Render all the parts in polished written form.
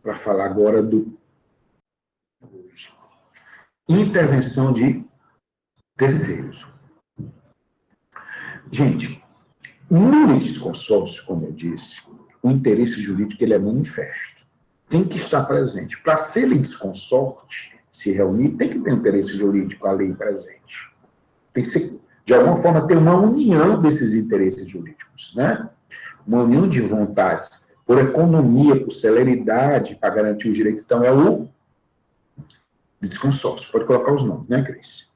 para falar agora do intervenção de terceiros. Gente, no litisconsórcio, como eu disse, o interesse jurídico ele é manifesto. Tem que estar presente. Para ser litisconsorte, se reunir, tem que ter interesse jurídico, a lei presente. Tem que ser, de alguma forma, ter uma união desses interesses jurídicos, né? Uma união de vontades, por economia, por celeridade, para garantir os direitos. Então, é o litisconsórcio. Pode colocar os nomes, né, Cris?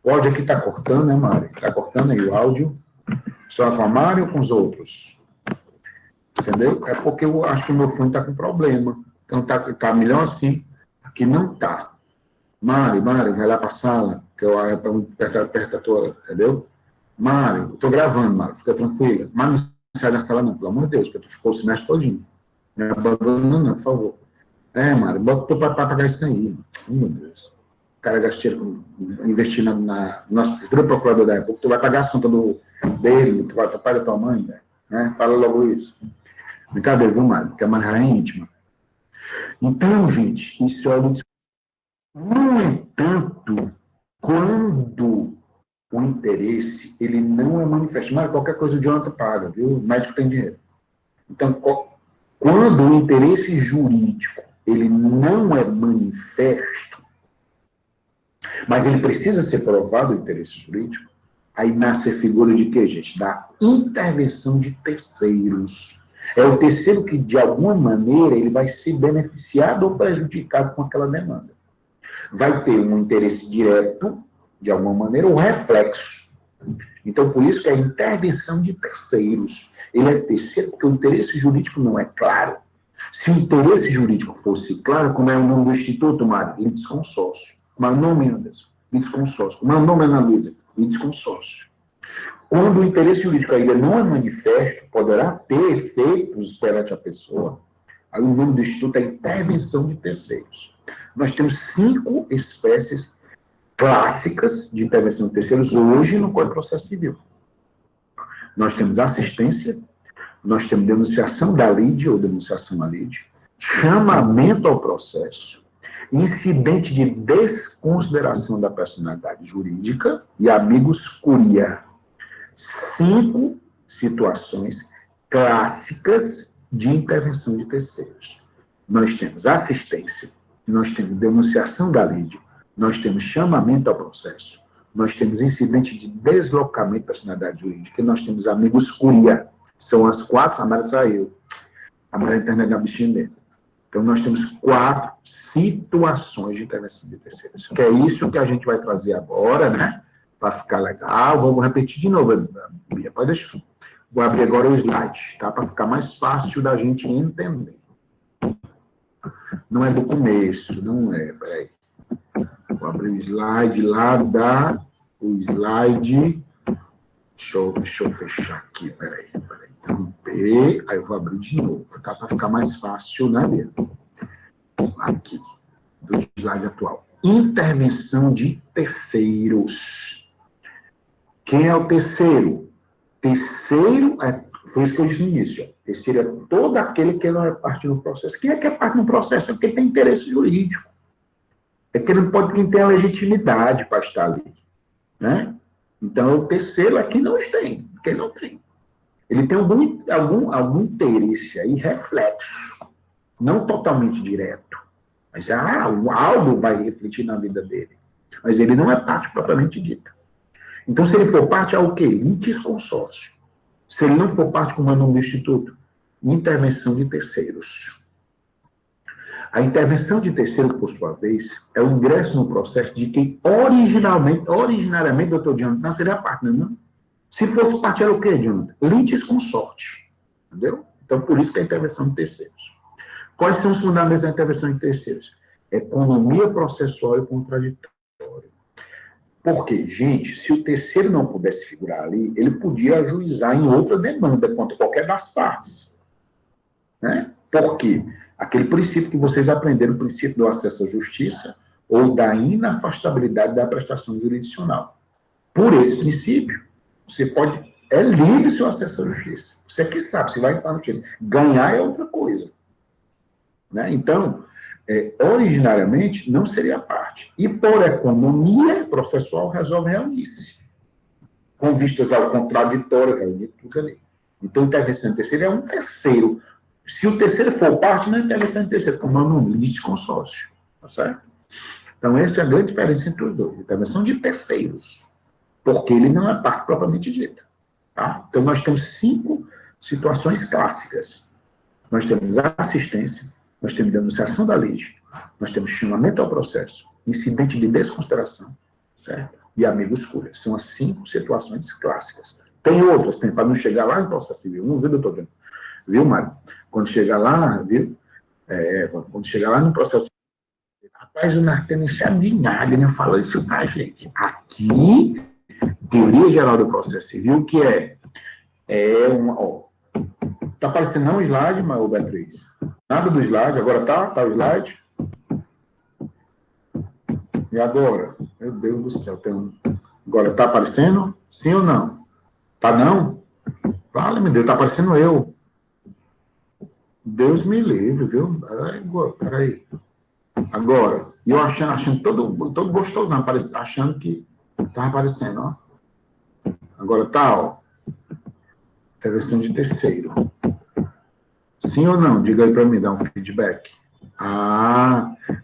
O áudio aqui está cortando, né, Mari? Está cortando aí o áudio. Só com a Mari ou com os outros? Entendeu? É porque eu acho que o meu fone está com problema. Então, tá melhor assim. Aqui não está. Mari, vai lá para a sala, que eu aperta toda, entendeu? Mari, eu estou gravando, Mari, fica tranquila. Mari, não sai da sala não, pelo amor de Deus, porque tu ficou o semestre todinho. Não abandona não, por favor. Mari, bota o teu papai para pagar isso aí. Meu Deus. O cara gastou, investir na nossa futura procuradora da República, tu vai pagar as contas dele, tu vai pagar da tua mãe, né? Fala logo isso. Brincadeira, viu, Mari? Porque a Mari é íntima. Então, gente, isso é o... No entanto, quando o interesse, ele não é manifesto. Mas qualquer coisa o Jonathan paga, viu? O médico tem dinheiro. Então, quando o interesse jurídico, ele não é manifesto, mas ele precisa ser provado, o interesse jurídico, aí nasce a figura de quê, gente? Da intervenção de terceiros. É o terceiro que, de alguma maneira, ele vai ser beneficiado ou prejudicado com aquela demanda. Vai ter um interesse direto, de alguma maneira, ou reflexo. Então, por isso que a intervenção de terceiros, ele é terceiro, porque o interesse jurídico não é claro. Se o interesse jurídico fosse claro, como é o nome do Instituto, Mari? Litisconsórcio. Como é o nome, Anderson? Litisconsórcio. Como é o nome, Ana Luísa? Litisconsórcio. Quando o interesse jurídico ainda não é manifesto, poderá ter efeitos perante a pessoa. Aí o nome do Instituto é intervenção de terceiros. Nós temos 5 espécies clássicas de intervenção de terceiros hoje no Código de Processo Civil. Nós temos assistência, nós temos denunciação da lide ou denunciação à lide, chamamento ao processo, incidente de desconsideração da personalidade jurídica e amigos curia. 5 situações clássicas de intervenção de terceiros. Nós temos assistência, nós temos denunciação da lide, nós temos chamamento ao processo, nós temos incidente de deslocamento da personalidade jurídica e nós temos amigos curia. São as 4, a Mara saiu. A Mara internet da bichinha dentro. Então, nós temos 4 situações de intervenção de terceiros. Que é isso que a gente vai trazer agora, né? Para ficar legal. Vamos repetir de novo, Bia, pode deixar. Vou abrir agora o slide, tá? Para ficar mais fácil da gente entender. Não é do começo, não é. Peraí. Vou abrir o slide lá o slide. Deixa eu fechar aqui, peraí. Interromper, aí eu vou abrir de novo, tá? Para ficar mais fácil, né, Bia? Aqui, do slide atual. Intervenção de terceiros. Quem é o terceiro? Terceiro, foi isso que eu disse no início. Terceiro é todo aquele que não é parte do processo. Quem é que é parte do processo? É porque tem interesse jurídico. É que ele não pode quem tem a legitimidade para estar ali. Né? Então, o terceiro aqui não tem, porque não tem. Ele tem algum interesse aí, reflexo. Não totalmente direto. Mas algo vai refletir na vida dele. Mas ele não é parte propriamente dita. Então, se ele for parte, é o quê? Litisconsórcio. Se ele não for parte, como é o nome do Instituto? Intervenção de terceiros. A intervenção de terceiro, por sua vez, é o ingresso no processo de quem originariamente, doutor Jonathan, não seria parte, não? Se fosse parte, era o quê, Jonathan? Litisconsorte. Entendeu? Então, por isso que é a intervenção de terceiros. Quais são os fundamentos da intervenção de terceiros? Economia processual e contraditória. Porque, gente, se o terceiro não pudesse figurar ali, ele podia ajuizar em outra demanda contra qualquer das partes. Né? Por quê? Aquele princípio que vocês aprenderam, o princípio do acesso à justiça ou da inafastabilidade da prestação jurisdicional. Por esse princípio, você pode... É livre o seu acesso à justiça. Você é que sabe, você vai entrar na justiça. Ganhar é outra coisa. né? Então, originariamente, não seria parte. E por economia processual, resolve reunir-se, com vistas ao contraditório, reunir tudo ali. Então, intervenção em terceiro é um terceiro. Se o terceiro for parte, não é intervenção em terceiro, como é um litisconsórcio, tá certo? Então, essa é a grande diferença entre os dois. Intervenção de terceiros, porque ele não é parte propriamente dita. Tá? Então, nós temos 5 situações clássicas. Nós temos a assistência, nós temos denunciação da lei, nós temos chamamento ao processo, incidente de desconsideração, certo? E amigo-escolha. São as 5 situações clássicas. Tem outras, tem para não chegar lá em processo civil. Não, viu, doutor? Viu, Mário? Quando chegar lá, viu? Quando chegar lá no processo civil, rapaz, o Natan não sabe de nada, não falou isso pra gente. Aqui, teoria geral do processo civil, que tá aparecendo não o slide, mas, Beatriz? Nada do slide, agora tá o slide? E agora? Meu Deus do céu, agora tá aparecendo? Sim ou não? Tá não? Fala, meu Deus, tá aparecendo eu. Deus me livre, viu? Peraí. Agora, e eu achando todo gostosão, achando que tá aparecendo, ó. Agora tá, ó. Intervenção de terceiro. Sim ou não? Diga aí para mim, dá um feedback.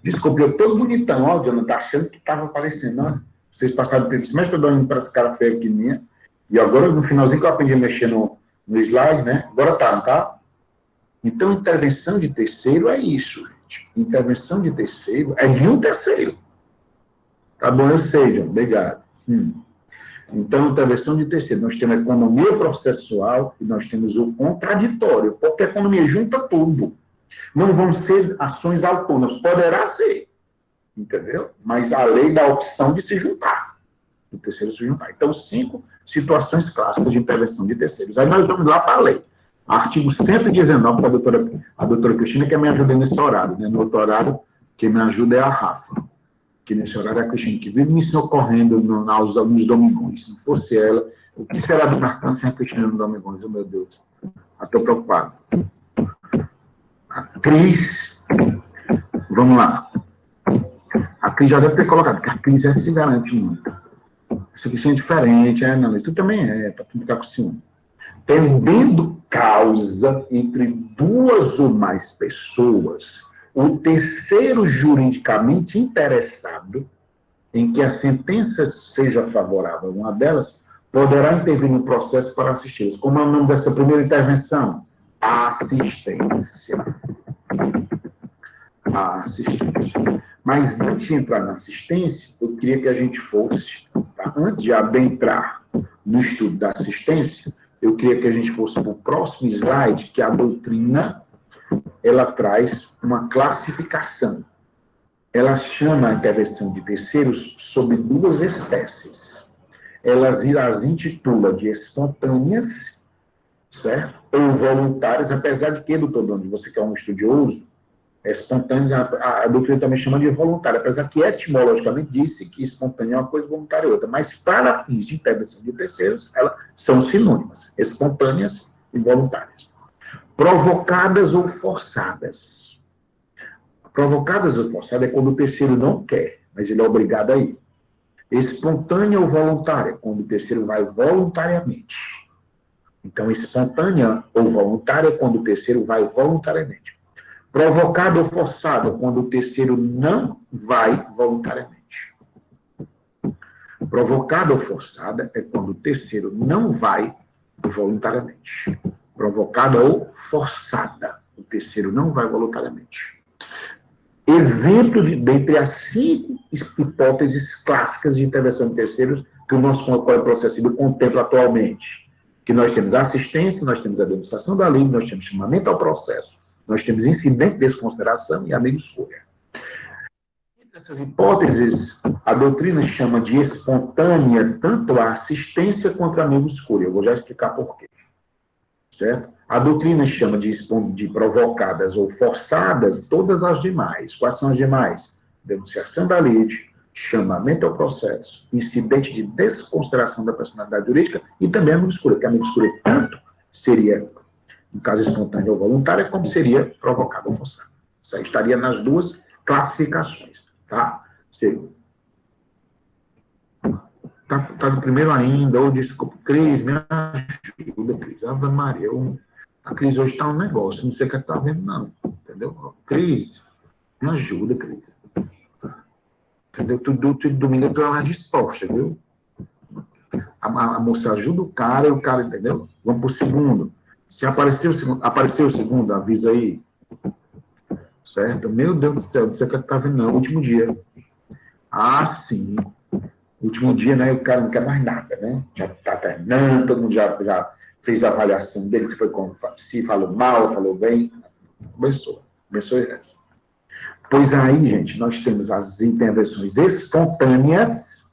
Desculpe, eu tô bonitão, ó, Jonathan, tá achando que tava aparecendo, ó. Vocês passaram o tempo, semestre todo olhando para essa cara feia aqui minha, e agora, no finalzinho que eu aprendi a mexer no slide, né? Agora tá, não tá? Então, intervenção de terceiro é isso, gente. Intervenção de terceiro é de um terceiro. Tá bom, eu sei, John, obrigado. Então, intervenção de terceiro, nós temos a economia processual e nós temos o contraditório, porque a economia junta tudo. Não vão ser ações autônomas, poderá ser, entendeu? Mas a lei dá a opção de se juntar, o terceiro se juntar. Então, 5 situações clássicas de intervenção de terceiros. Aí nós vamos lá para a lei. Artigo 119, a doutora Cristina, que me ajuda nesse horário, né? No outro horário, quem me ajuda é a Rafa. Que nesse horário é a Cristina, que vive me socorrendo nos domingões. Se não fosse ela, o que será do Marcão sem a Cristina nos domingões? Oh, meu Deus. Estou preocupado. A Cris, vamos lá. A Cris já deve ter colocado, porque a Cris se garante muito. Essa Cristina é diferente, não, tu também para tu ficar com ciúme. Tendendo causa entre 2 ou mais pessoas, o terceiro juridicamente interessado em que a sentença seja favorável a uma delas, poderá intervir no processo para assisti-los. Como é o nome dessa primeira intervenção? Assistência. A assistência. Mas antes de entrar na assistência, eu queria que a gente fosse, tá? Antes de adentrar no estudo da assistência, eu queria que a gente fosse para o próximo slide, que a doutrina, ela traz uma classificação. Ela chama a intervenção de terceiros sob 2 espécies. Ela as intitula de espontâneas, certo? Ou voluntárias, apesar de que, doutor Dondi, você que é um estudioso, espontâneas, a doutrina também chama de voluntária, apesar que etimologicamente disse que espontânea é uma coisa, voluntária é outra, mas para fins de intervenção de terceiros, elas são sinônimas, espontâneas e voluntárias. Provocadas ou forçadas. Provocadas ou forçadas é quando o terceiro não quer, mas ele é obrigado a ir. Espontânea ou voluntária, quando o terceiro vai voluntariamente. Então, espontânea ou voluntária é quando o terceiro vai voluntariamente. Provocada ou forçada, quando o terceiro não vai voluntariamente. Provocada ou forçada é quando o terceiro não vai voluntariamente. Provocada ou forçada, o terceiro não vai voluntariamente. Exemplo dentre as 5 hipóteses clássicas de intervenção de terceiros que o nosso Código de Processo Civil contempla atualmente. Que nós temos a assistência, nós temos a denunciação da lei, nós temos chamamento ao processo, nós temos incidente de desconsideração e amigo-escolha. Essas hipóteses, a doutrina chama de espontânea tanto a assistência quanto a amigo-escolha. Eu vou já explicar por quê. Certo? A doutrina chama de provocadas ou forçadas todas as demais. Quais são as demais? Denunciação da lide, chamamento ao processo, incidente de desconsideração da personalidade jurídica e também a amigo-escolha, que a amigo-escolha tanto seria, no caso espontâneo ou voluntária, como seria provocada ou forçada. Isso aí estaria nas duas classificações, tá? Segundo. Tá no primeiro ainda, ou desculpa, Cris, me ajuda, Cris. Ave Maria, a Cris hoje está um negócio, não sei o que está vendo, não. Entendeu? Cris, me ajuda, Cris. Entendeu? Tudo domingo eu estou mais disposta, viu? A moça ajuda o cara e o cara, entendeu? Vamos para o segundo. Se apareceu o segundo, avisa aí. Certo? Meu Deus do céu, não sei o que está vendo, não. Último dia. Ah, sim. Último dia, né? O cara não quer mais nada, né? Já está terminando, todo mundo já fez a avaliação dele, se falou mal, falou bem. Abençoa. Abençoe essa. Pois aí, gente, nós temos as intervenções espontâneas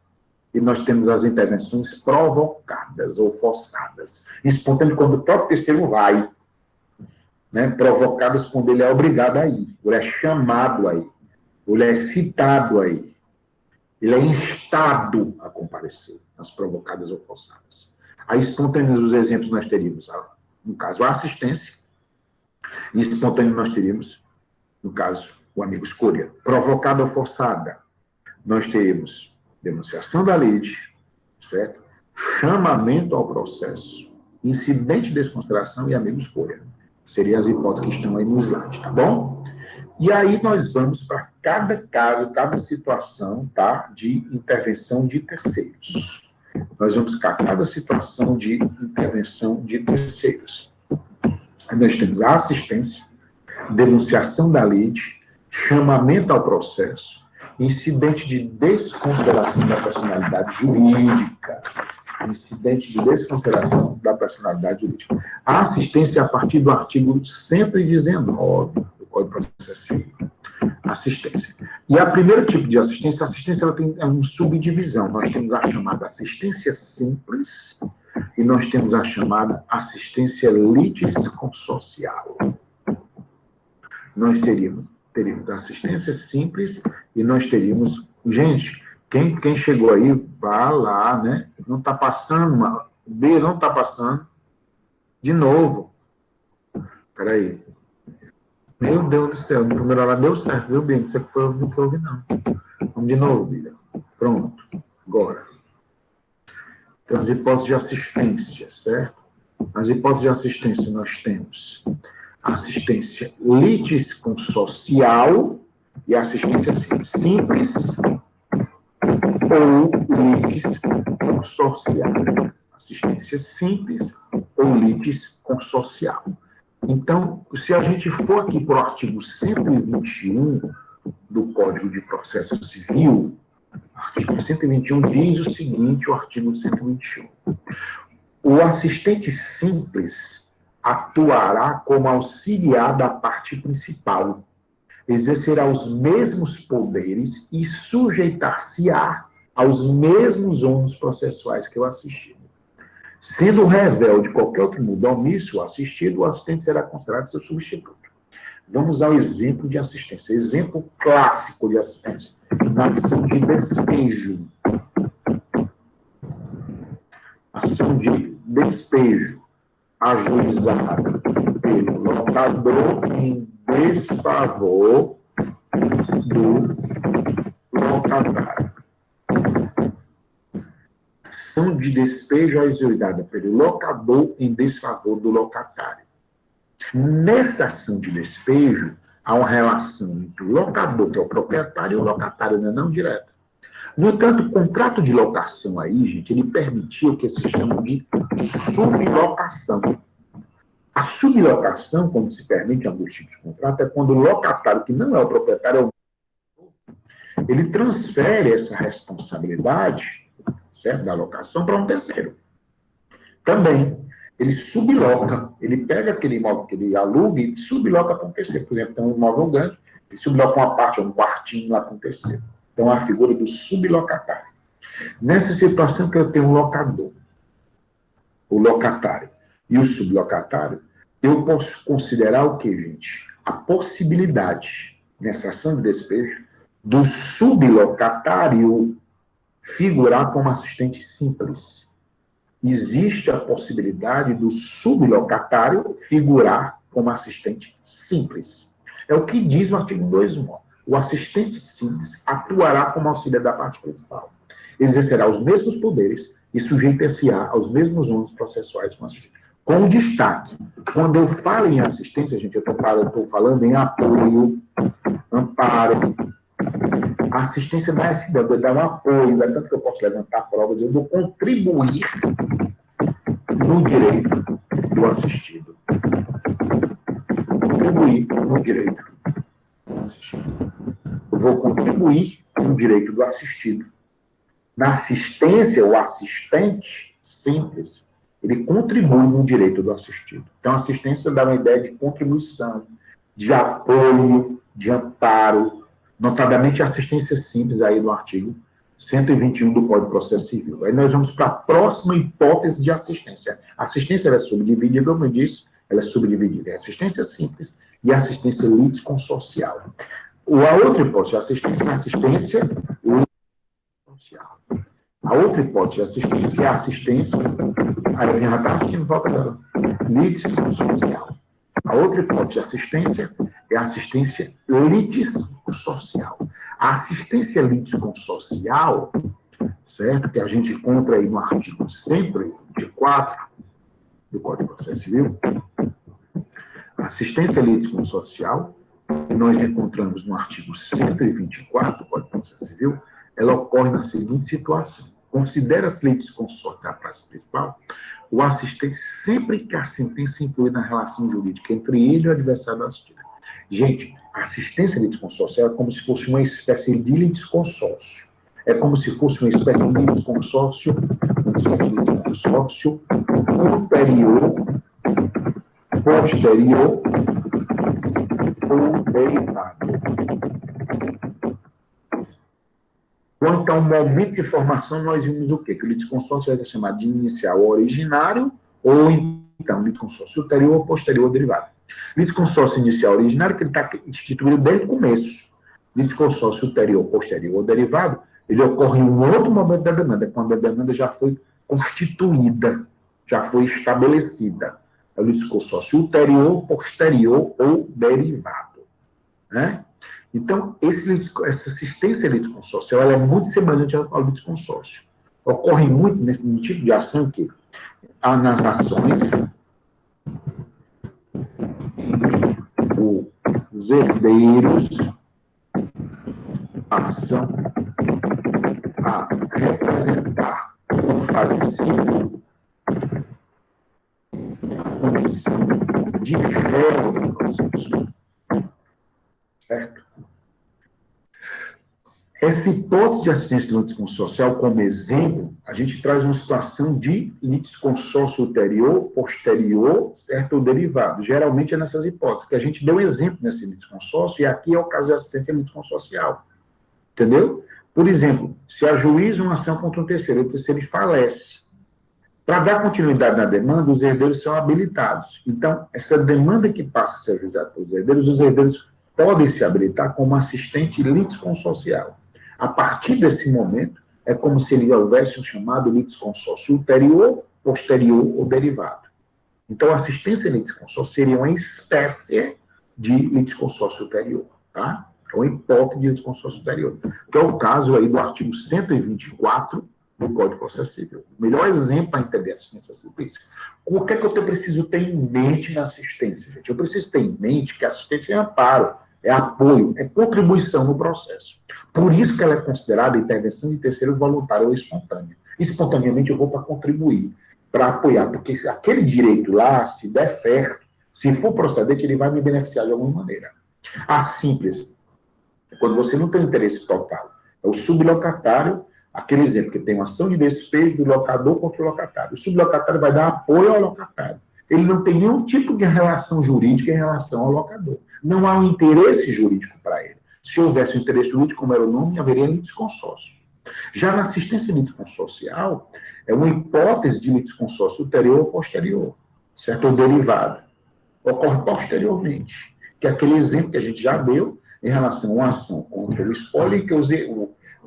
e nós temos as intervenções provocadas ou forçadas. Espontâneo quando o próprio terceiro vai, né? Provocadas quando ele é obrigado a ir, ele é chamado a ir, ele é citado a ir, ele é instado a comparecer, as provocadas ou forçadas. Aí, espontâneos, os exemplos nós teríamos, no caso, a assistência, e espontâneo nós teríamos, no caso, o amigo escolha. Provocada ou forçada, nós teríamos denunciação da lide, certo? Chamamento ao processo, incidente de desconsideração e amigo escolha. Seriam as hipóteses que estão aí no slide, tá bom? E aí nós vamos para cada caso, cada situação, tá? De intervenção de terceiros. Nós vamos para cada situação de intervenção de terceiros. Aí nós temos a assistência, denunciação da lide, chamamento ao processo, incidente de desconsideração da personalidade jurídica. Incidente de desconsideração da personalidade jurídica. A assistência a partir do artigo 119 do Código de Processo Civil. Assistência. E a primeiro tipo de assistência, a assistência ela tem uma subdivisão. Nós temos a chamada assistência simples e nós temos a chamada assistência litisconsorcial. Nós teríamos a assistência simples e nós teríamos... Gente, quem chegou aí, vá lá, né? Não está passando, B não está passando. De novo. Espera aí. Meu Deus do céu, no primeiro hora deu certo, viu, Bia? Não sei o que foi o que houve, não. Vamos de novo, Bia. Pronto. Agora. Então, as hipóteses de assistência, certo? Nas hipóteses de assistência, nós temos assistência litisconsorcial e assistência simples ou litisconsorcial. Assistência simples ou litisconsorcial. Então, se a gente for aqui para o artigo 121 do Código de Processo Civil, o artigo 121 diz o seguinte, o artigo 121. O assistente simples atuará como auxiliar da parte principal, exercerá os mesmos poderes e sujeitar-se-á aos mesmos ônus processuais que o assistido. Sendo rével de qualquer outro modo omisso, o assistido, o assistente será considerado seu substituto. Vamos ao exemplo de assistência. Exemplo clássico de assistência. Na ação de despejo. Ação de despejo ajuizada pelo locador em desfavor do locatário. Ação de despejo ajuizada pelo locador em desfavor do locatário. Nessa ação de despejo, há uma relação entre o locador, que é o proprietário, e o locatário, não direta. No entanto, o contrato de locação aí, gente, ele permitia o que se chama de sublocação. A sublocação, quando se permite em alguns tipos de contrato, é quando o locatário, que não é o proprietário, ele transfere essa responsabilidade, certo, da locação para um terceiro. Também, ele subloca, ele pega aquele imóvel que ele aluga e subloca para um terceiro. Por exemplo, tem um imóvel grande, ele subloca uma parte, um quartinho lá para um terceiro. Então, a figura do sublocatário. Nessa situação que eu tenho um locador, o locatário e o sublocatário, eu posso considerar o quê, gente? A possibilidade, nessa ação de despejo, do sublocatário figurar como assistente simples. Existe a possibilidade do sublocatário figurar como assistente simples. É o que diz o artigo 2.1. O assistente simples atuará como auxiliar da parte principal. Exercerá os mesmos poderes e sujeita-se-á aos mesmos ônus processuais com assistente. Com destaque, quando eu falo em assistência, gente, eu estou falando em apoio, amparo. A assistência não é dar um apoio, é tanto que eu posso levantar provas, eu vou contribuir no direito do assistido. Contribuir no direito do assistido. Eu vou contribuir no direito do assistido. Na assistência, o assistente simples, ele contribui no direito do assistido. Então, a assistência dá uma ideia de contribuição, de apoio, de amparo, notadamente a assistência simples aí no artigo 121 do Código de Processo Civil. Aí nós vamos para a próxima hipótese de assistência. A assistência ela é subdividida, como eu disse, ela é subdividida em assistência simples e assistência litisconsorcial. A outra hipótese de assistência é a assistência litisconsorcial. A outra hipótese de assistência é a assistência, aí vem a parte que não falta dela, litisconsorcial. A outra hipótese de assistência é a assistência litisconsorcial. A assistência litisconsorcial, certo? Que a gente encontra aí no artigo 124 do Código de Processo Civil, a assistência litisconsorcial, que nós encontramos no artigo 124 do Código de Processo Civil, ela ocorre na seguinte situação. Considera-se litisconsorte da praça principal o assistente sempre que a sentença influi na relação jurídica entre ele e o adversário do assistido. Gente, a assistência litisconsorcial é como se fosse uma espécie de litisconsórcio. É como se fosse uma espécie de litisconsórcio ulterior, posterior ou derivado. Quanto ao momento de formação, nós vimos o quê? Que o litisconsórcio vai ser chamado de inicial originário ou, então, litisconsórcio ulterior ou posterior ou derivado. Litisconsórcio inicial originário, que ele está instituído desde o começo. Litisconsórcio ulterior, posterior ou derivado, ele ocorre em um outro momento da demanda, quando a demanda já foi constituída, já foi estabelecida. É o litisconsórcio ulterior, posterior ou derivado. Né? Então, essa assistência litisconsorcial ela é muito semelhante ao litisconsórcio. Ocorre muito nesse tipo de ação que nas ações os herdeiros passam a representar o falecido a condição de réu do processo. Certo? Essa hipótese de assistência litisconsorcial, como exemplo, a gente traz uma situação de litisconsórcio ulterior, posterior, certo, ou derivado. Geralmente é nessas hipóteses, que a gente deu um exemplo nesse litisconsórcio, e aqui é o caso de assistência litisconsorcial. Entendeu? Por exemplo, se ajuiza uma ação contra um terceiro, o terceiro falece. Para dar continuidade na demanda, os herdeiros são habilitados. Então, essa demanda que passa a ser ajuizada pelos herdeiros, os herdeiros podem se habilitar como assistente litisconsorcial. A partir desse momento, é como se ele houvesse um chamado litisconsórcio ulterior, posterior ou derivado. Então, a assistência litisconsórcio seria uma espécie de litisconsórcio ulterior, tá? É uma hipótese de litisconsórcio ulterior, que é o caso aí do artigo 124 do Código de Processo Civil. O melhor exemplo para entender a assistência simplista. O que é que eu preciso ter em mente na assistência, gente? Eu preciso ter em mente que a assistência é amparo, é apoio, é contribuição no processo. Por isso que ela é considerada intervenção de terceiro voluntária ou espontânea. Espontaneamente eu vou para contribuir, para apoiar, porque se aquele direito lá, se der certo, se for procedente, ele vai me beneficiar de alguma maneira. A simples, quando você não tem interesse total, é o sublocatário, aquele exemplo que tem uma ação de despejo do locador contra o locatário. O sublocatário vai dar apoio ao locatário. Ele não tem nenhum tipo de relação jurídica em relação ao locador. Não há um interesse jurídico para ele. Se houvesse um interesse jurídico, como era o nome, haveria litisconsórcio. Já na assistência litisconsorcial, é uma hipótese de litisconsórcio ulterior ou posterior, certo? Ou derivado. Ocorre posteriormente, que é aquele exemplo que a gente já deu em relação a uma ação contra o espólio, que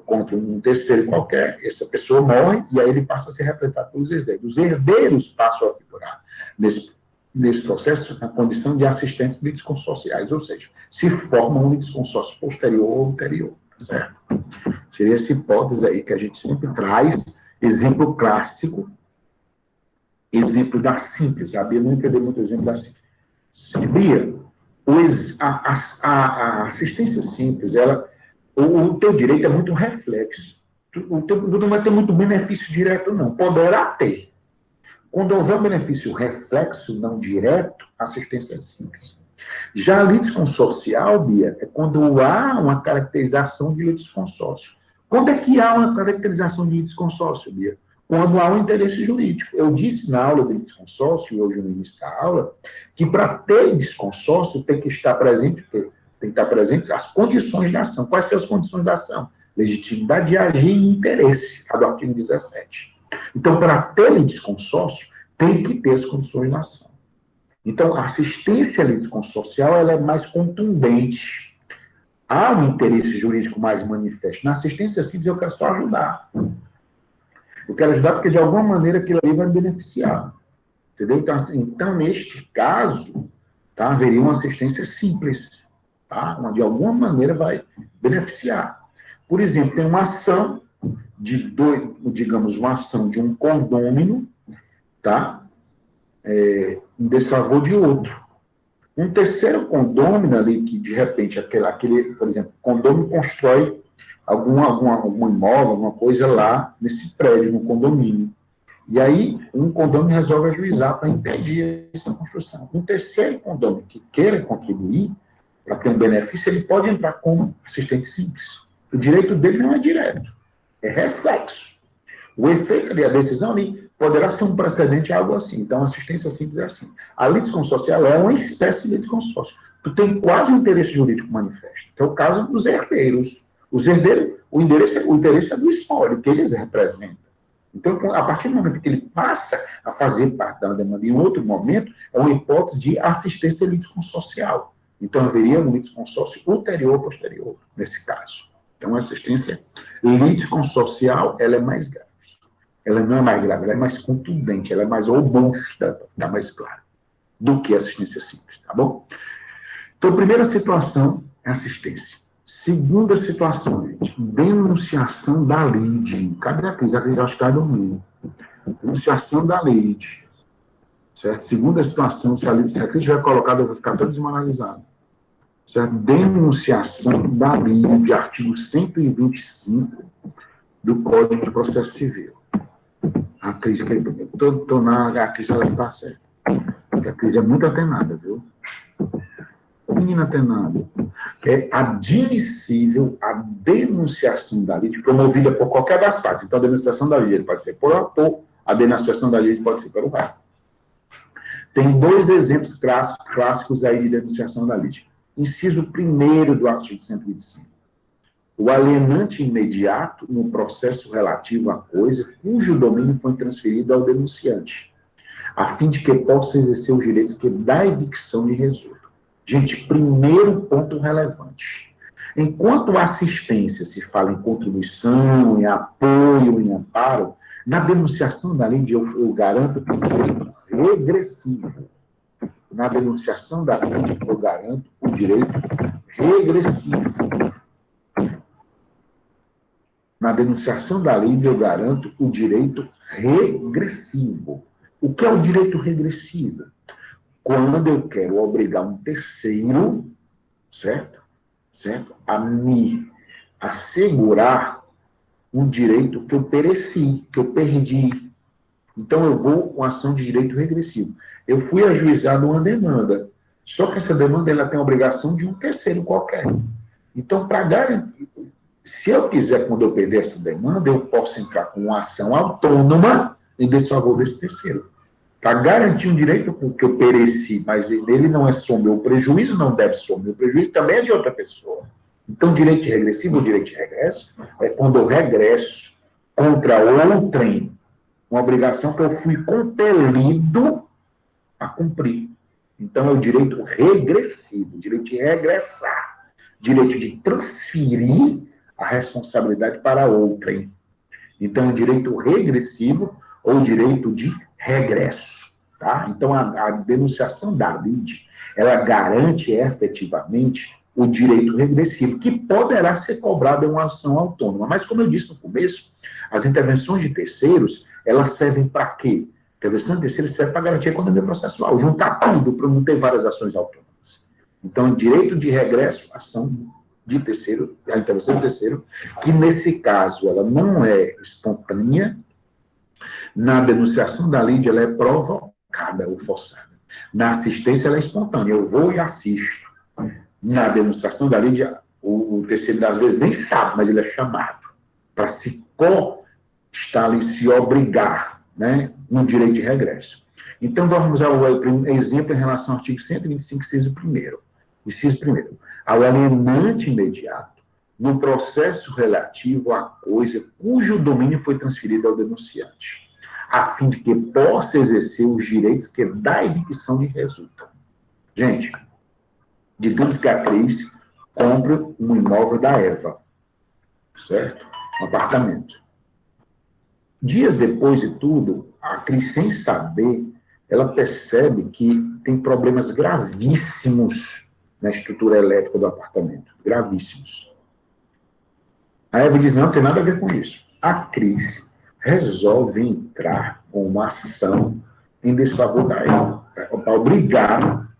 contra um terceiro qualquer, essa pessoa morre e aí ele passa a ser representado pelos herdeiros. Os herdeiros passam a figurar nesse processo, na condição de assistentes litisconsorciais, ou seja, se forma um litisconsórcio posterior ou ulterior, tá certo? Seria essa hipótese aí que a gente sempre traz, exemplo clássico, exemplo da simples. A Bia não entendeu muito o exemplo da simples. Bia, a assistência simples, o teu direito é muito um reflexo. Tu não vai ter muito benefício direto, não. Poderá ter. Quando houver um benefício reflexo, não direto, assistência é simples. Já a litisconsorcial, Bia, é quando há uma caracterização de litisconsórcio. Quando é que há uma caracterização de litisconsórcio, Bia? Quando há um interesse jurídico. Eu disse na aula de litisconsórcio, hoje no início da aula, que para ter litisconsórcio tem que estar presente, tem que estar presentes as condições da ação. Quais são as condições da ação? Legitimidade de agir e interesse, do artigo 17. Então, para ter litisconsórcio, tem que ter as condições da ação. Então, a assistência litisconsorcial ela é mais contundente. Há um interesse jurídico mais manifesto. Na assistência simples, eu quero só ajudar. Eu quero ajudar porque, de alguma maneira, aquilo ali vai me beneficiar. Entendeu? Então, assim, neste caso, tá, haveria uma assistência simples. Tá? Uma, de alguma maneira, vai beneficiar. Por exemplo, tem uma ação digamos, uma ação de um condômino, tá? Em desfavor de outro. Um terceiro condômino ali, que de repente, aquele por exemplo, o condômino constrói algum imóvel, alguma coisa lá nesse prédio, no condomínio. E aí, um condômino resolve ajuizar para impedir essa construção. Um terceiro condômino que queira contribuir para ter um benefício, ele pode entrar como assistente simples. O direito dele não é direto, é reflexo. O efeito ali, a decisão ali, poderá ser um precedente a algo assim. Então, a assistência simples é assim. A litisconsorcial é uma espécie de litisconsórcio. Tu tem quase um interesse jurídico manifesto, que é o caso dos herdeiros. Os herdeiros, o interesse é do espólio, que eles representam. Então, a partir do momento que ele passa a fazer parte da demanda em outro momento, é uma hipótese de assistência litisconsorcial. Então, haveria um litisconsórcio ulterior ou posterior, nesse caso. Então, a assistência litisconsorcial, ela é mais grave. Ela não é mais grave, ela é mais contundente, ela é mais robusta, para ficar mais claro, do que a assistência simples, tá bom? Então, primeira situação é assistência. Segunda situação, gente, denunciação da lide. Cadê a Cris? A Cris já está dormindo. Denunciação da lide. Certo? Segunda situação, se a Cris estiver colocada, eu vou ficar todo desmoralizado. Certo? Denunciação da lide, artigo 125 do Código de Processo Civil. A Cris, a Cris ela está certa. A Cris é muito atenada, viu? Menina atenada. É admissível a denunciação da lide promovida por qualquer das partes. Então, a denunciação da lide pode ser por autor, a denunciação da lide pode ser pelo réu. Tem dois exemplos clássicos aí de denunciação da lide. Inciso 1º do artigo 125. O alienante imediato no processo relativo à coisa cujo domínio foi transferido ao denunciante, a fim de que possa exercer os direitos que da evicção lhe resultam. Gente, primeiro ponto relevante. Enquanto a assistência se fala em contribuição, em apoio, em amparo, na denunciação da lei eu garanto o direito regressivo. Na denunciação da lei eu garanto o direito regressivo. Na denunciação da lei, eu garanto o direito regressivo. O que é o direito regressivo? Quando eu quero obrigar um terceiro, certo? A me assegurar um direito que eu pereci, que eu perdi. Então, eu vou com ação de direito regressivo. Eu fui ajuizado uma demanda, só que essa demanda ela tem a obrigação de um terceiro qualquer. Então, para garantir... Se eu quiser, quando eu perder essa demanda, eu posso entrar com uma ação autônoma em desfavor desse terceiro. Para garantir um direito que eu pereci, mas ele não é só meu prejuízo, não deve ser meu prejuízo, também é de outra pessoa. Então, direito de regressivo ou direito de regresso é quando eu regresso contra outrem, uma obrigação que eu fui compelido a cumprir. Então, é o direito regressivo, direito de regressar, direito de transferir a responsabilidade para outrem. Então, o direito regressivo ou direito de regresso. Tá? Então, a denunciação da lide, ela garante efetivamente o direito regressivo, que poderá ser cobrado em uma ação autônoma. Mas, como eu disse no começo, as intervenções de terceiros, elas servem para quê? A intervenção de terceiros serve para garantir a economia processual, juntar tudo, para não ter várias ações autônomas. Então, direito de regresso, ação de terceiro, a intervenção de terceiro, que nesse caso ela não é espontânea. Na denunciação da lide, ela é provocada ou forçada. Na assistência, ela é espontânea. Eu vou e assisto. Na denunciação da lide, o terceiro, às vezes, nem sabe, mas ele é chamado para se estar ali, se obrigar, né, no direito de regresso. Então, vamos ao exemplo em relação ao artigo 125, inciso 1º. Inciso 1º. Ao alienante imediato, no processo relativo à coisa cujo domínio foi transferido ao denunciante, a fim de que possa exercer os direitos que da evicção lhe resultam. Gente, digamos que a Cris compra um imóvel da Eva, certo? Um apartamento. Dias depois de tudo, a Cris, sem saber, ela percebe que tem problemas gravíssimos na estrutura elétrica do apartamento. Gravíssimos. A Eva diz, não tem nada a ver com isso. A Cris resolve entrar com uma ação em desfavor da Eva, para obrigar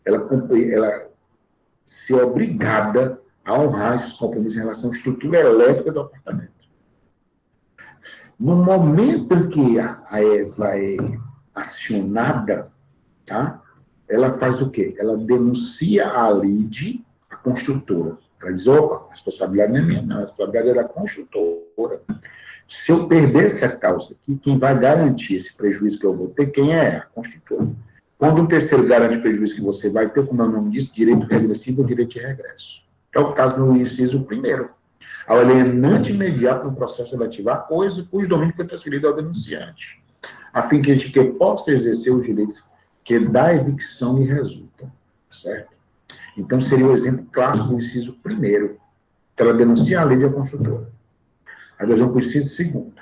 ela ser obrigada a honrar esses compromissos em relação à estrutura elétrica do apartamento. No momento em que a Eva é acionada, tá? Ela faz o quê? Ela denuncia a lide, a construtora. Ela diz, opa, a responsabilidade não é minha, não, a responsabilidade é da construtora. Se eu perder essa causa aqui, quem vai garantir esse prejuízo que eu vou ter, quem é? A construtora. Quando um terceiro garante o prejuízo que você vai ter, como é o nome disso, direito regressivo ou direito de regresso. É o caso do inciso 1º. Ao alienante imediato no processo relativo à coisa, cujo domínio foi transferido ao denunciante, a fim de que possa exercer os direitos que da evicção lhe resultam. Certo? Então, seria o exemplo clássico do inciso 1º, que ela denuncia a lei da construtora. Aí nós vamos para o inciso 2º.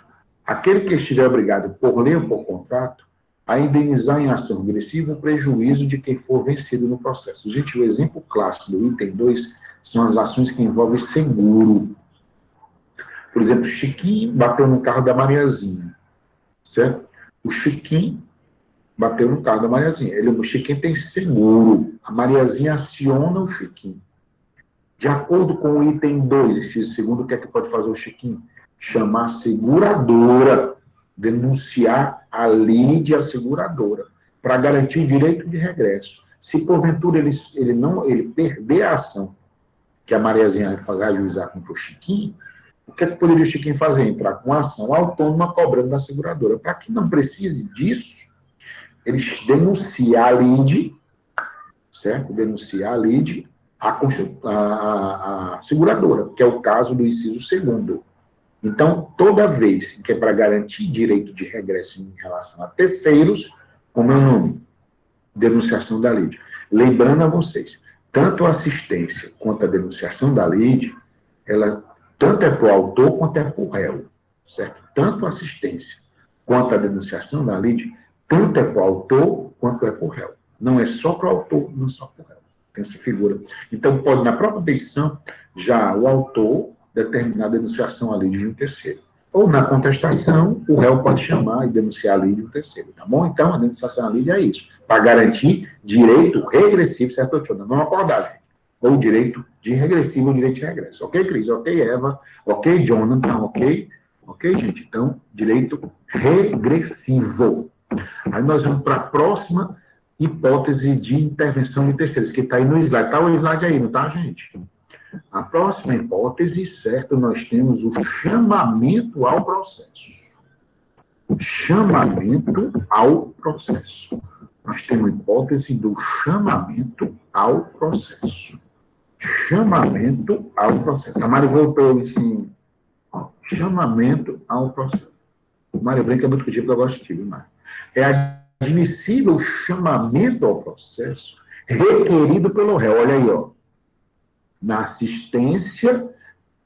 Aquele que estiver obrigado por lei ou por contrato a indenizar em ação regressiva o prejuízo de quem for vencido no processo. Gente, o exemplo clássico do item 2 são as ações que envolvem seguro. Por exemplo, o Chiquinho bateu no carro da Mariazinha, certo? O Chiquinho bateu no carro da Mariazinha. O Chiquinho tem seguro. A Mariazinha aciona o Chiquinho. De acordo com o item 2, inciso 2º, o que é que pode fazer o Chiquinho? Chamar a seguradora, denunciar a lide à seguradora, para garantir o direito de regresso. Se, porventura, ele perder a ação que a Mariazinha vai ajuizar contra o Chiquinho, o que é que poderia o Chiquinho fazer? Entrar com a ação autônoma cobrando da seguradora. Para que não precise disso, eles denunciam a lide, certo? Denunciar a lide a seguradora, que é o caso do inciso 2º. Então, toda vez que é para garantir direito de regresso em relação a terceiros, como é o nome? Denunciação da lide. Lembrando a vocês, tanto a assistência quanto a denunciação da lide, ela tanto é para o autor quanto é para o réu, certo? Tanto a assistência quanto a denunciação da lide, tanto é para o autor quanto é para o réu. Não é só para o autor, não é só para o réu. Tem essa figura. Então, pode, na própria petição, já o autor determinar a denunciação à lide de um terceiro. Ou, na contestação, o réu pode chamar e denunciar a lide de um terceiro, tá bom? Então, a denunciação à lide é isso, para garantir direito regressivo, certo? Não acordar, gente. Ou direito de regressivo ou direito de regresso. Ok, Cris? Ok, Eva? Ok, Jonathan? Ok? Ok, gente? Então, direito regressivo. Aí nós vamos para a próxima hipótese de intervenção de terceiros, que está aí no slide. Está o slide aí, não está, gente? A próxima hipótese, certo, nós temos o chamamento ao processo. Chamamento ao processo. Nós temos a hipótese do chamamento ao processo. Chamamento ao processo. A Mari voltou assim. Chamamento ao processo. Mário brinca muito contigo, porque eu gosto de ti, Mário. É admissível o chamamento ao processo requerido pelo réu. Olha aí, ó. Na assistência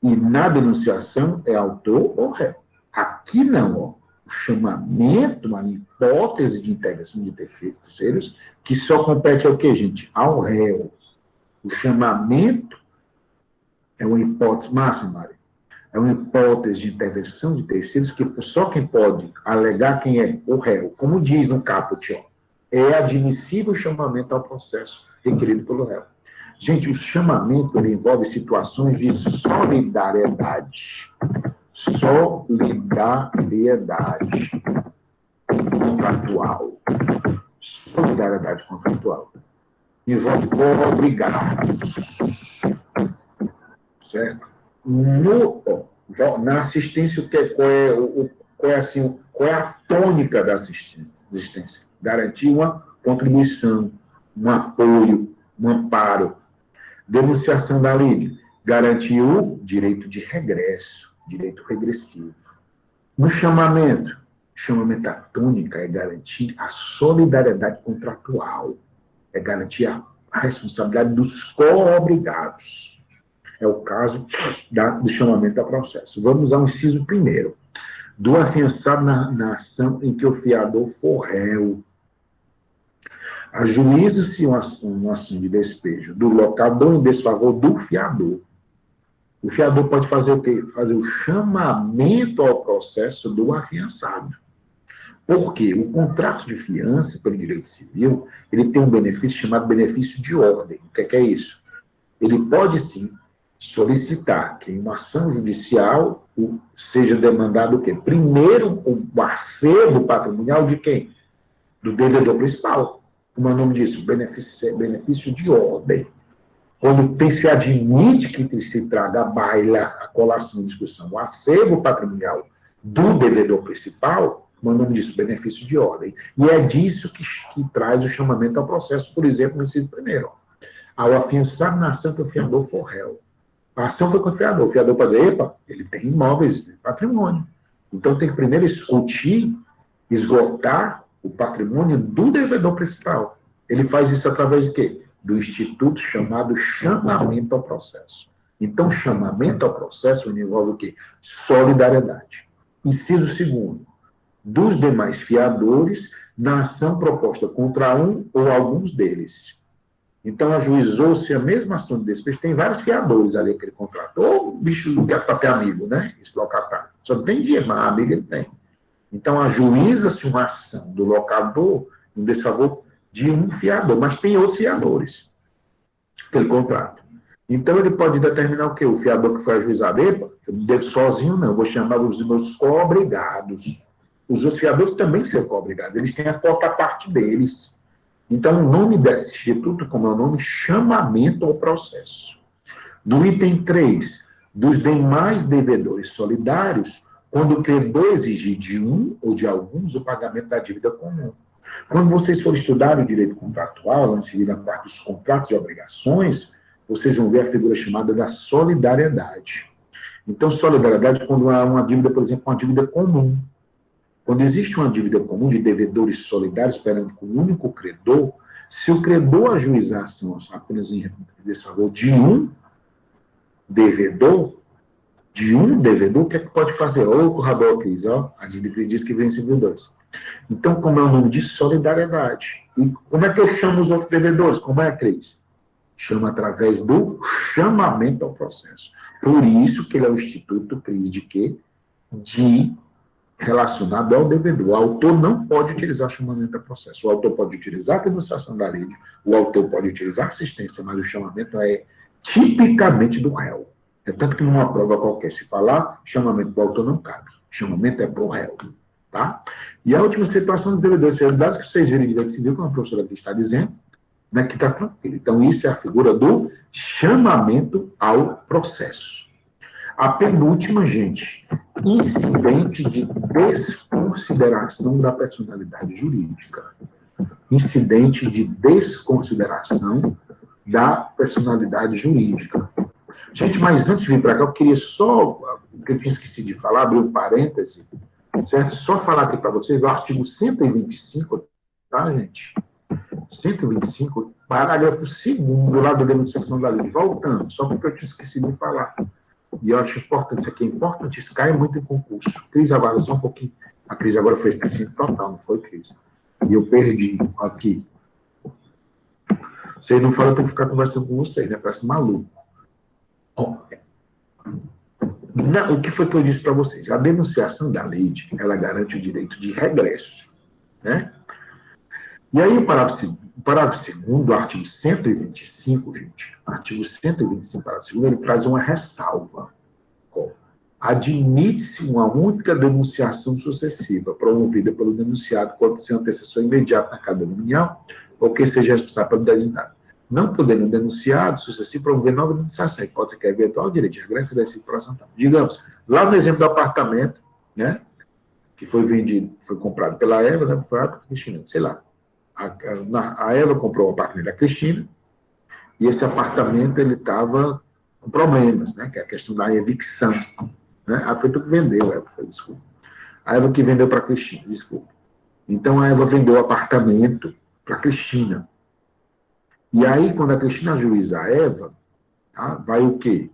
e na denunciação é autor ou réu. Aqui não, ó. o chamamento, uma hipótese de integração de terceiros, que só compete ao quê, gente? Ao réu. O chamamento é uma hipótese, Márcia, Maria, é uma hipótese de intervenção de terceiros que só quem pode alegar quem é o réu. Como diz no caput, ó, é admissível o chamamento ao processo requerido pelo réu. Gente, o chamamento ele envolve situações de solidariedade. Solidariedade contratual. Solidariedade contratual. Envolve obrigados. Certo? Na assistência, qual é a tônica da assistência? Garantir uma contribuição, um apoio, um amparo. Denunciação da lide, garantir o direito de regresso, direito regressivo. No chamamento, a tônica é garantir a solidariedade contratual, é garantir a responsabilidade dos co-obrigados. É o caso do chamamento a processo. Vamos ao inciso primeiro. Do afiançado na ação em que o fiador for réu. Ajuiza-se uma ação de despejo do locador em desfavor do fiador. O fiador pode fazer o quê? Fazer o chamamento ao processo do afiançado. Por quê? O contrato de fiança, pelo direito civil, ele tem um benefício chamado benefício de ordem. O que é isso? Ele pode, sim, solicitar que em uma ação judicial seja demandado o quê? Primeiro, o acervo patrimonial de quem? Do devedor principal. Como é o nome disso? Benefício de ordem. Quando se admite que se traga à baila, a colação em discussão, o acervo patrimonial do devedor principal, como é o nome disso? Benefício de ordem. E é disso que traz o chamamento ao processo, por exemplo, no inciso primeiro. Ao afiançar na ação que o fiador for réu. A ação foi com o fiador pode dizer, epa, ele tem imóveis, patrimônio. Então tem que primeiro esgotar o patrimônio do devedor principal. Ele faz isso através de quê? Do instituto chamado chamamento ao processo. Então, chamamento ao processo envolve o quê? Solidariedade. Inciso segundo, dos demais fiadores na ação proposta contra um ou alguns deles. Então, ajuizou-se a mesma ação de despejo. Tem vários fiadores ali que ele contratou. O bicho não quer para ter amigo, né? Esse locatário. Só não tem dinheiro, mas amigo ele tem. Então, ajuiza-se uma ação do locador em desfavor de um fiador, mas tem outros fiadores que ele contrata. Então, ele pode determinar o quê? O fiador que foi ajuizado, epa, eu não devo sozinho, não, vou chamar os meus co-obrigados. Os outros fiadores também são co-obrigados, eles têm a cota parte deles. Então, o nome desse instituto, como é o nome, chamamento ao processo. No item 3, dos demais devedores solidários, quando o credor exigir de um ou de alguns o pagamento da dívida comum. Quando vocês forem estudar o direito contratual, vamos seguir a parte dos contratos e obrigações, vocês vão ver a figura chamada da solidariedade. Então, solidariedade é quando há uma dívida, por exemplo, uma dívida comum. Quando existe uma dívida comum de devedores solidários perante com um único credor, se o credor ajuizar a ação apenas em desfavor de um devedor, o que é que pode fazer? Ou o Rabel Cris, a dívida Cris diz que vem em civil 2. Então, como é o nome de solidariedade? E como é que eu chamo os outros devedores? Como é, Cris? Chama através do chamamento ao processo. Por isso que ele é o Instituto Cris de quê? Relacionado ao devedor. O autor não pode utilizar chamamento ao processo. O autor pode utilizar a denunciação da lei, o autor pode utilizar assistência, mas o chamamento é tipicamente do réu. É tanto que numa prova qualquer, se falar, chamamento do autor não cabe. Chamamento é pro réu. Tá? E a última situação dos devedores solidários, que vocês viram em direito civil, como a professora aqui está dizendo, né, que está tranquilo. Então, isso é a figura do chamamento ao processo. A penúltima, gente, incidente de desconsideração da personalidade jurídica. Incidente de desconsideração da personalidade jurídica. Gente, mas antes de vir para cá, eu queria só, que eu tinha esquecido de falar, abrir um parêntese, certo? Só falar aqui para vocês do artigo 125, tá, gente? 125, parágrafo 2º, lá da denunciação da lei. Voltando, só porque eu tinha esquecido de falar. E eu acho importante, isso aqui é importante, isso cai muito em concurso. Cris, aguarda só um pouquinho. A crise agora foi esquecimento total, não foi crise. E eu perdi aqui. Vocês não falam, eu tenho que ficar conversando com vocês, né? Parece maluco. O que foi que eu disse para vocês? A denunciação da lei, ela garante o direito de regresso, né? E aí o parágrafo segundo, artigo 125, gente, artigo 125, parágrafo segundo, ele traz uma ressalva. Admite-se uma única denunciação sucessiva promovida pelo denunciado quando seu antecessor imediato na cadeia nominal ou que seja responsável pelo designado. Não podendo o denunciado sucessivo promover nova denunciação, que pode ser que eventual direito de regresso desse processo. Digamos, lá no exemplo do apartamento, né, que foi vendido, foi comprado pela Eva, né, foi a Cristina, sei lá. A Eva comprou o apartamento da Cristina e esse apartamento ele estava com problemas, né, que é a questão da evicção. Né? A foi tu que vendeu, Eva, desculpa. A Eva que vendeu para a Cristina, desculpa. Então a Eva vendeu o apartamento para a Cristina. E aí, quando a Cristina ajuiza a Eva, tá, vai o quê?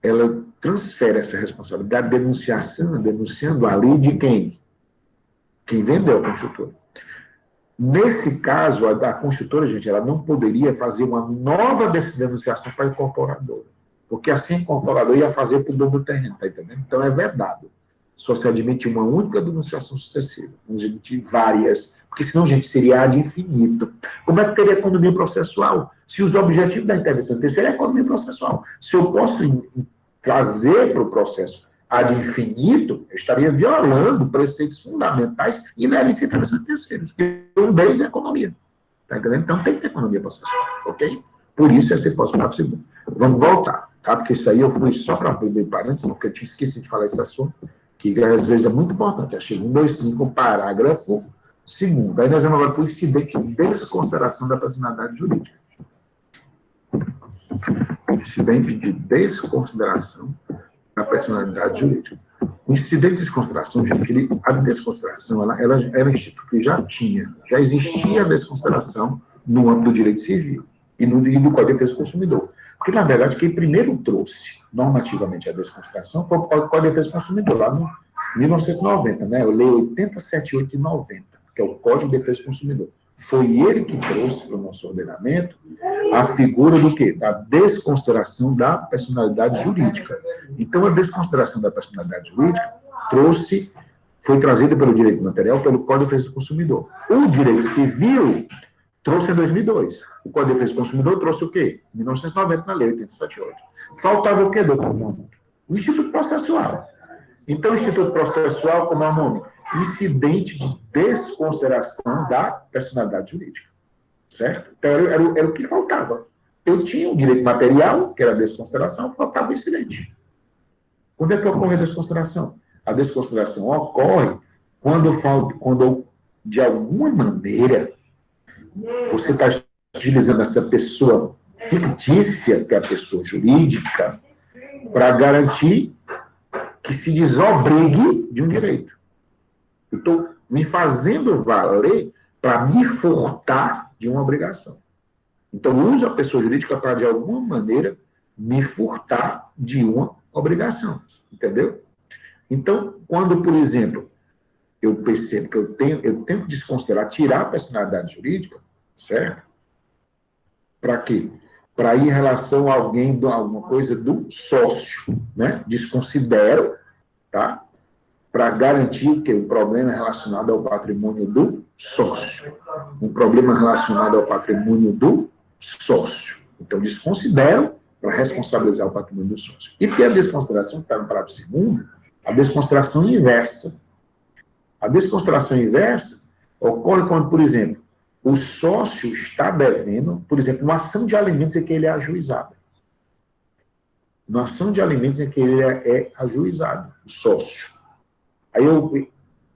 Ela transfere essa responsabilidade denunciando a lei de quem? Quem vendeu a construtora. Nesse caso, a construtora, gente, ela não poderia fazer uma nova denunciação para a incorporadora. Porque assim a incorporadora ia fazer para o dono do terreno, tá entendendo? Então é vedado. Só se admite uma única denunciação sucessiva. Vamos admitir várias. Porque senão, gente, seria ad infinito. Como é que teria economia processual? Se os objetivos da intervenção terceira é economia processual. Se eu posso trazer para o processo ad infinito, eu estaria violando preceitos fundamentais inerentes à intervenção de terceiros. Porque um deles é a economia. Tá entendendo? Então tem que ter economia processual. Ok? Por isso, esse posso para o segundo. Vamos voltar. Tá? Porque isso aí eu fui só para abrir parênteses, porque eu tinha esquecido de falar esse assunto, que às vezes é muito importante. Artigo 125, parágrafo 2º. Aí nós vamos agora para o incidente de desconsideração da personalidade jurídica. Incidente de desconsideração da personalidade jurídica. O incidente de desconsideração, gente, a desconsideração, ela era um instituto que já existia a desconsideração no âmbito do direito civil e no Código de Defesa do Consumidor. Porque, na verdade, quem primeiro trouxe normativamente a desconsideração foi o Código de Defesa do Consumidor, lá no 1990, né? A Lei 8078 de 90, que é o Código de Defesa do Consumidor. Foi ele que trouxe para o nosso ordenamento a figura do quê? Da desconsideração da personalidade jurídica. Então, a desconsideração da personalidade jurídica foi trazida pelo direito material, pelo Código de Defesa do Consumidor. O direito civil trouxe em 2002. O Código de Defesa do Consumidor trouxe o quê? Em 1990, na Lei 8078. Faltava o quê, doutor? O Instituto Processual. Então, o Instituto Processual, como é o nome? Incidente de desconsideração da personalidade jurídica. Certo? Então, era o que faltava. Eu tinha o direito material, que era a desconsideração, faltava o incidente. Quando é que ocorre a desconsideração? A desconsideração ocorre quando de alguma maneira, você está utilizando essa pessoa fictícia, que é a pessoa jurídica, para garantir que se desobrigue de um direito. Eu estou me fazendo valer para me furtar de uma obrigação. Então, eu uso a pessoa jurídica para, de alguma maneira, me furtar de uma obrigação. Entendeu? Então, quando, por exemplo, eu percebo que eu tenho que desconsiderar, tirar a personalidade jurídica, certo? Para quê? Para ir em relação a alguém, alguma coisa do sócio, né? Desconsidero, tá? Para garantir que o problema é relacionado ao patrimônio do sócio. Um problema relacionado ao patrimônio do sócio. Então, desconsidero para responsabilizar o patrimônio do sócio. E tem a desconsideração, que está no parágrafo 2º, a desconsideração inversa. A desconsideração inversa ocorre quando, por exemplo, o sócio está devendo, por exemplo, uma ação de alimentos em que ele é ajuizado. Uma ação de alimentos em que ele é ajuizado, o sócio. Aí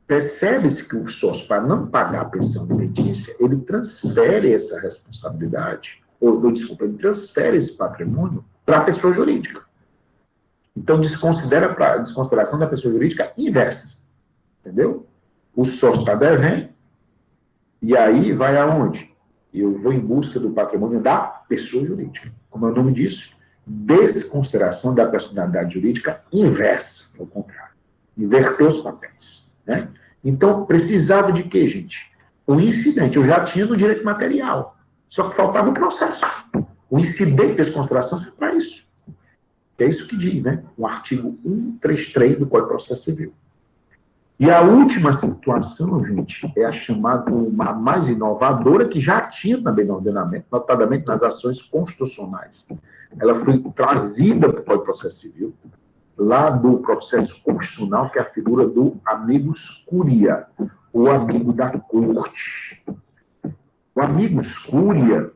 percebe-se que o sócio, para não pagar a pensão alimentícia, ele transfere essa responsabilidade, ele transfere esse patrimônio para a pessoa jurídica. Então, a desconsideração da pessoa jurídica inversa. Entendeu? O sócio está devendo, e aí vai aonde? Eu vou em busca do patrimônio da pessoa jurídica. Como é o nome disso? Desconsideração da personalidade jurídica inversa, ao contrário. Inverter os papéis. né? Então, precisava de quê, gente? O incidente. Eu já tinha no direito material, só que faltava o processo. O incidente de desconsideração serve para isso. Que é isso que diz, né? O artigo 133 do Código de Processo Civil. E a última situação, gente, é a chamada, a mais inovadora, que já tinha também no ordenamento, notadamente nas ações constitucionais. Ela foi trazida para o Código de Processo Civil, lá do processo constitucional, que é a figura do amicus curiae, o amigo da corte. O amicus curiae,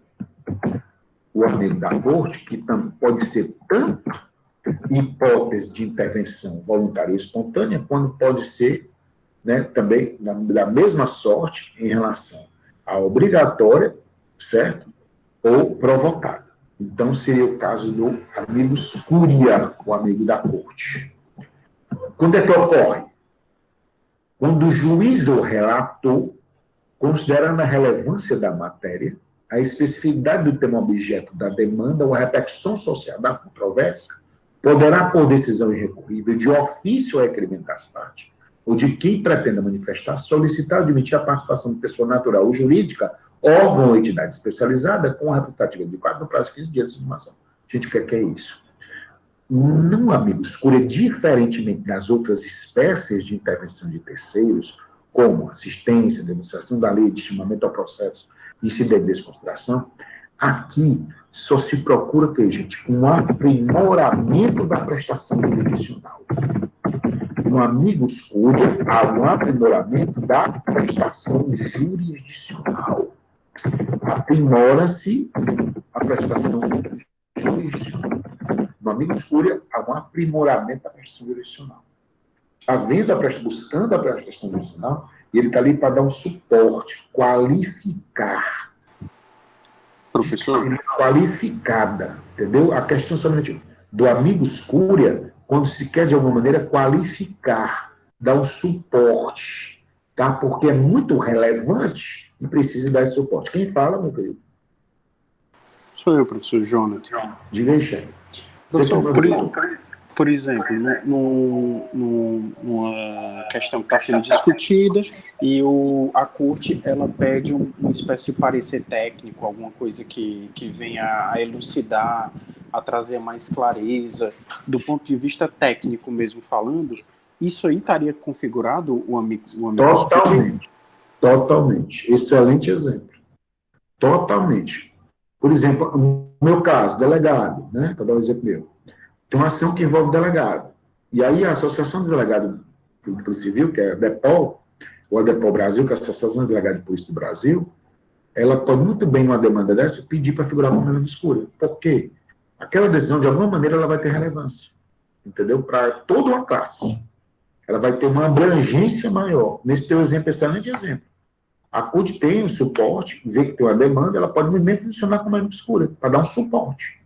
o amigo da corte, que pode ser tanto hipótese de intervenção voluntária ou espontânea, quando pode ser, né, também da mesma sorte em relação à obrigatória, certo? Ou provocada. Então, seria o caso do amicus curiae, o amigo da corte. Quando é que ocorre? Quando o juiz ou relator, considerando a relevância da matéria, a especificidade do tema objeto da demanda ou a repercussão social da controvérsia, poderá, por decisão irrecorrível, de ofício ou requerimento das partes, ou de quem pretenda manifestar, solicitar ou admitir a participação de pessoa natural ou jurídica, órgão ou entidade especializada, com a representativa adequada no prazo de 15 dias de informação. Gente, o que é isso? No amicus curiae, diferentemente das outras espécies de intervenção de terceiros, como assistência, demonstração da lei de estimamento ao processo, incidente de desconsideração, aqui só se procura, que, gente, um aprimoramento da prestação jurisdicional. No amicus curiae, há um aprimoramento da prestação jurisdicional. Aprimora-se a prestação jurisdicional. No amicus curiae, há um aprimoramento da prestação jurisdicional. Buscando a prestação jurisdicional, e ele está ali para dar um suporte, qualificar. Professor? Qualificada, entendeu? A questão somente do amicus curiae, quando se quer, de alguma maneira, qualificar, dar um suporte, tá? Porque é muito relevante e precisa dar esse suporte. Quem fala, meu querido? Sou eu, professor Jonathan. Diga aí, chefe. Professor, por exemplo, numa questão que está sendo discutida e a corte ela pede uma espécie de parecer técnico, alguma coisa que venha a elucidar, a trazer mais clareza, do ponto de vista técnico mesmo falando, isso aí estaria configurado o amicus curiae? Totalmente. Excelente exemplo. Totalmente. Por exemplo, no meu caso, delegado, né? Para dar um exemplo meu. Tem uma ação que envolve delegado. E aí a Associação dos Delegados Público Civil, que é a DEPOL, ou a DEPOL Brasil, que é a Associação dos Delegados de Polícia do Brasil, ela pode muito bem, numa demanda dessa, pedir para figurar como amicus curiae. Por quê? Aquela decisão, de alguma maneira, ela vai ter relevância. Entendeu? Para toda uma classe. Ela vai ter uma abrangência maior. Nesse teu exemplo, excelente exemplo. A CUT tem o suporte, vê que tem uma demanda, ela pode muito bem funcionar como amicus curiae, para dar um suporte.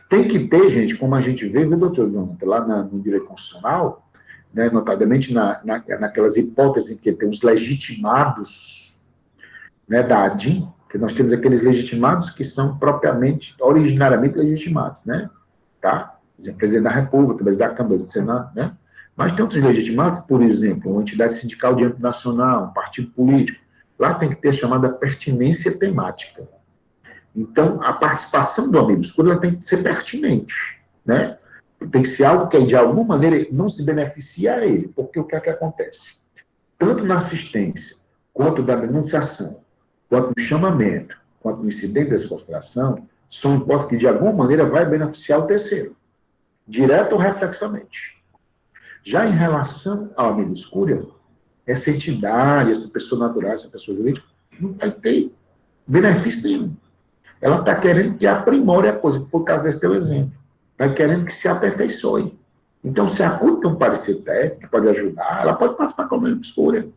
Tem que ter, gente, como a gente vê, viu, doutor Jonathan, lá no direito constitucional, né, notadamente naquelas hipóteses em que tem os legitimados, né, da ADIM, que nós temos aqueles legitimados que são originariamente legitimados, né, tá? Por exemplo, presidente da República, presidente da Câmara, do Senado, né? Mas tem outros legitimados, por exemplo, uma entidade sindical de âmbito nacional, um partido político. Lá tem que ter a chamada pertinência temática. Então, a participação do amicus curiae tem que ser pertinente, né? Tem que ser algo que, de alguma maneira, não se beneficia a ele, porque o que é que acontece? Tanto na assistência, quanto na denunciação, quanto no chamamento, quanto no incidente de desconsideração, são hipóteses que, de alguma maneira, vai beneficiar o terceiro, direto ou reflexamente. Já em relação ao amicus curiae, essa entidade, essa pessoa natural, essa pessoa jurídica, não vai ter benefício nenhum. Ela está querendo que aprimore a coisa, que foi o caso desse teu exemplo. Está querendo que se aperfeiçoe. Então, se a CUT tem um parecer técnico que pode ajudar, ela pode participar como amicus curiae.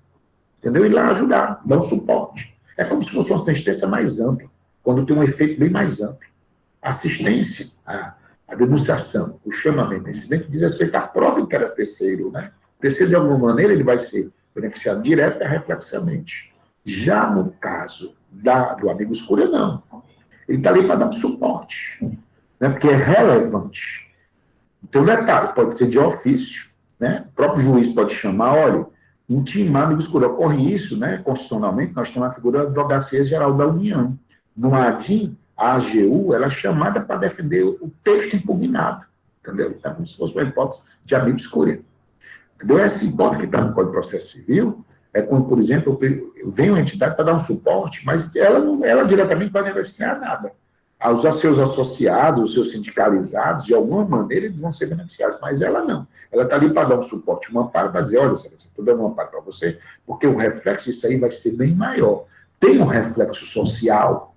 Entendeu? E lá ajudar, dar um suporte. É como se fosse uma assistência mais ampla, quando tem um efeito bem mais amplo. A assistência, a denunciação, o chamamento, o incidente diz respeito à própria interesse terceiro, né? O terceiro, de alguma maneira, ele vai ser beneficiado direto e reflexamente. Já no caso do amicus curiae, não. Ele está ali para dar um suporte, né? Porque é relevante. Então, detalhe, pode ser de ofício, né? O próprio juiz pode chamar, olha, intimar amigo escuro. Ocorre isso, né, constitucionalmente, nós temos a figura da Advocacia Geral da União. No ADIM, a AGU, ela é chamada para defender o texto impugnado, entendeu? Então, como se fosse uma hipótese de amigo escuro. Entendeu? Essa hipótese que está no Código de Processo Civil é quando, por exemplo, vem uma entidade para dar um suporte, mas ela diretamente não vai beneficiar nada. Os seus associados, os seus sindicalizados, de alguma maneira, eles vão ser beneficiados, mas ela não. Ela está ali para dar um suporte, um amparo, para dizer, olha, estou dando um amparo para você, porque o reflexo disso aí vai ser bem maior. Tem um reflexo social,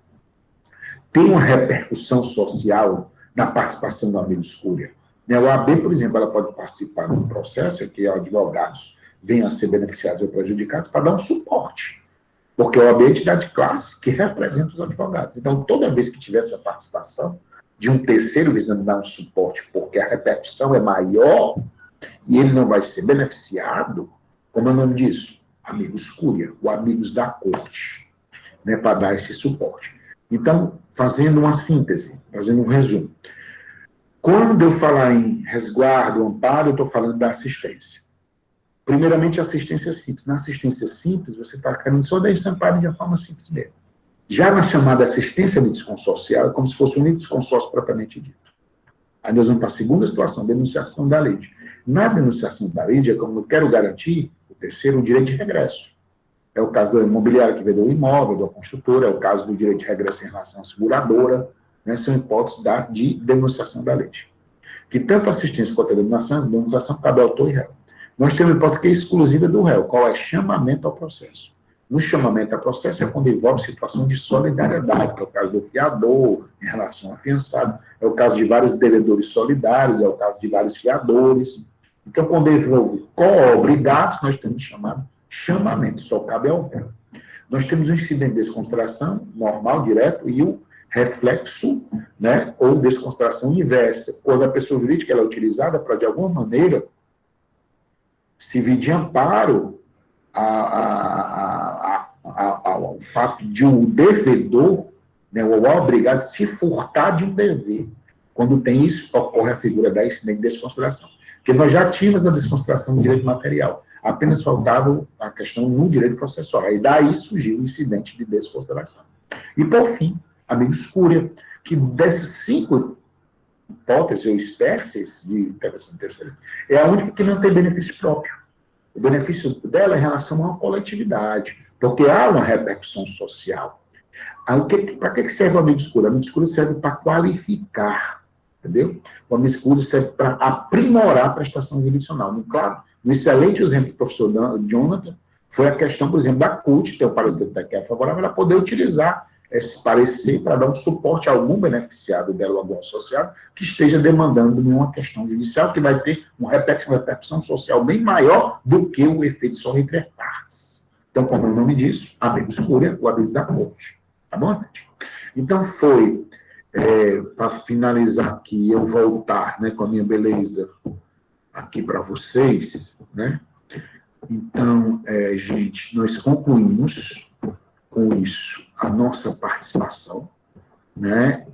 tem uma repercussão social na participação do amigo escuro. A OAB, por exemplo, ela pode participar de um processo em que advogados venham a ser beneficiados ou prejudicados para dar um suporte. Porque a OAB é a entidade de classe que representa os advogados. Então, toda vez que tiver essa participação de um terceiro visando dar um suporte, porque a repercussão é maior e ele não vai ser beneficiado, como é o nome disso? Amigos cúria, ou amigos da corte, né, para dar esse suporte. Então, fazendo uma síntese, fazendo um resumo. Quando eu falar em resguardo, amparo, eu estou falando da assistência. Primeiramente, assistência simples. Na assistência simples, você está querendo só dar esse amparo de uma forma simples mesmo. Já na chamada assistência litisconsorcial, é como se fosse um litisconsórcio propriamente dito. Aí nós vamos para a segunda situação, denunciação da lide. Na denunciação da lide, é como eu quero garantir, o terceiro, o direito de regresso. É o caso do imobiliário que vendeu o imóvel, da construtora, é o caso do direito de regresso em relação à seguradora, né, são hipóteses de denunciação da lide. Que tanto a assistência quanto a denunciação cabe ao autor e réu. Nós temos uma hipótese que é exclusiva do réu, qual é chamamento ao processo. No chamamento ao processo é quando envolve situação de solidariedade, que é o caso do fiador em relação ao afiançado, é o caso de vários devedores solidários, é o caso de vários fiadores. Então, quando envolve co-obrigados, nós temos chamamento, só cabe ao réu. Nós temos o incidente de desconsideração, normal, direto, e o reflexo, né, ou desconsideração inversa, quando a pessoa jurídica ela é utilizada para, de alguma maneira, servir de amparo ao fato de um devedor, né, ou obrigado, se furtar de um dever. Quando tem isso, ocorre a figura da incidente de desconsideração. Porque nós já tínhamos a desconsideração do direito material, apenas faltava a questão no direito processual. E daí surgiu o incidente de desconsideração. E, por fim, amigo escúria, que dessas 5 hipóteses ou espécies de intervenção terceira, é a única que não tem benefício próprio. O benefício dela é em relação a uma coletividade, porque há uma repercussão social. Para que serve o amigo escuro? O amigo escuro serve para qualificar, entendeu? O amigo escuro serve para aprimorar a prestação jurisdicional. Claro, no excelente exemplo do professor Jonathan, foi a questão, por exemplo, da CUT, ter o parecer que é favorável, ela poder utilizar esse parecer para dar um suporte a algum beneficiado dela ou algum associado que esteja demandando uma questão judicial que vai ter uma repercussão social bem maior do que o efeito só entre as partes. Então, como é o nome disso, amigo escuro, o amigo da corte. Tá bom, gente? Então, foi, para finalizar aqui, eu voltar, né, com a minha beleza aqui para vocês, né? Então, gente, nós concluímos com isso a nossa participação, né?